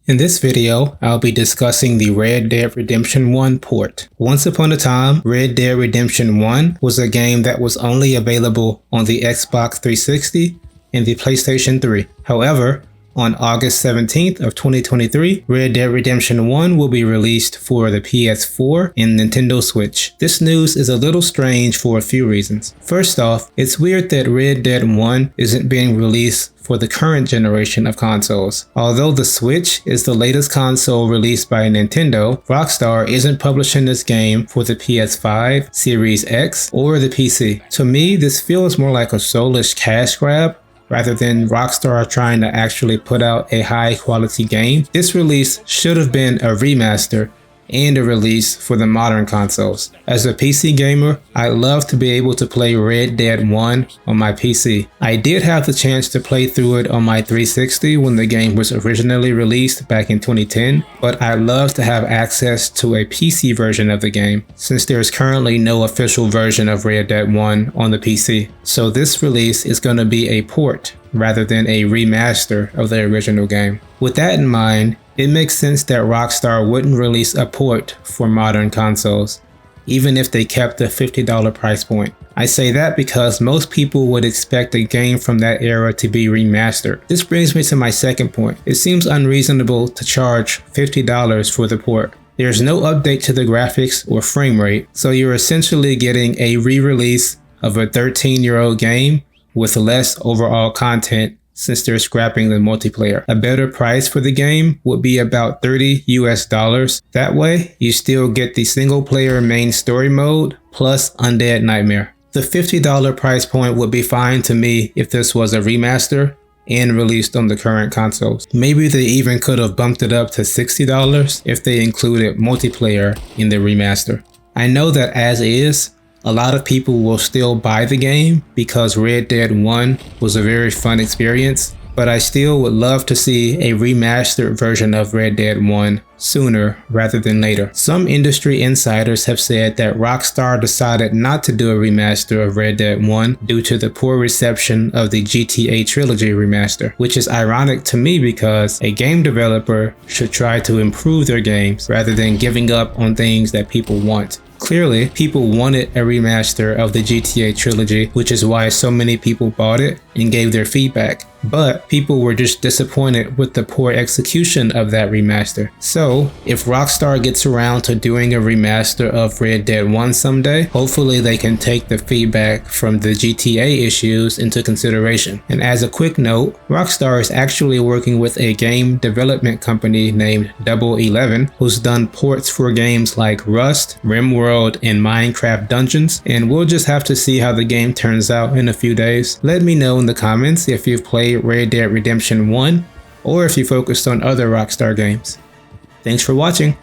In this video, I'll be discussing the Red Dead Redemption 1 port. Once upon a time, Red Dead Redemption 1 was a game that was only available on the Xbox 360 and the PlayStation 3. However, on August 17th of 2023, Red Dead Redemption 1 will be released for the PS4 and Nintendo Switch. This news is a little strange for a few reasons. First off, it's weird that Red Dead 1 isn't being released for the current generation of consoles. Although the Switch is the latest console released by Nintendo, Rockstar isn't publishing this game for the PS5, Series X, or the PC. To me, this feels more like a soulless cash grab rather than Rockstar trying to actually put out a high quality game. This release should have been a remaster and a release for the modern consoles. As a PC gamer, I'd love to be able to play Red Dead 1 on my PC. I did have the chance to play through it on my 360 when the game was originally released back in 2010, but I'd love to have access to a PC version of the game, since there's currently no official version of Red Dead 1 on the PC. So this release is going to be a port rather than a remaster of the original game. With that in mind, it makes sense that Rockstar wouldn't release a port for modern consoles, even if they kept the $50 price point. I say that because most people would expect a game from that era to be remastered. This brings me to my second point. It seems unreasonable to charge $50 for the port. There's no update to the graphics or frame rate, so you're essentially getting a re-release of a 13-year-old game with less overall content, since they're scrapping the multiplayer. A better price for the game would be about $30 US. That way, you still get the single player main story mode plus Undead Nightmare. The $50 price point would be fine to me if this was a remaster and released on the current consoles. Maybe they even could have bumped it up to $60 if they included multiplayer in the remaster. I know that as is, a lot of people will still buy the game because Red Dead 1 was a very fun experience, but I still would love to see a remastered version of Red Dead 1 sooner rather than later. Some industry insiders have said that Rockstar decided not to do a remaster of Red Dead 1 due to the poor reception of the GTA Trilogy remaster, which is ironic to me because a game developer should try to improve their games rather than giving up on things that people want. Clearly, people wanted a remaster of the GTA trilogy, which is why so many people bought it and gave their feedback. But people were just disappointed with the poor execution of that remaster. So, if Rockstar gets around to doing a remaster of Red Dead 1 someday, hopefully they can take the feedback from the GTA issues into consideration. And as a quick note, Rockstar is actually working with a game development company named Double 11, who's done ports for games like Rust, RimWorld, and Minecraft Dungeons, and we'll just have to see how the game turns out in a few days. Let me know in the comments if you've played Red Dead Redemption 1 or if you focused on other Rockstar games. Thanks for watching.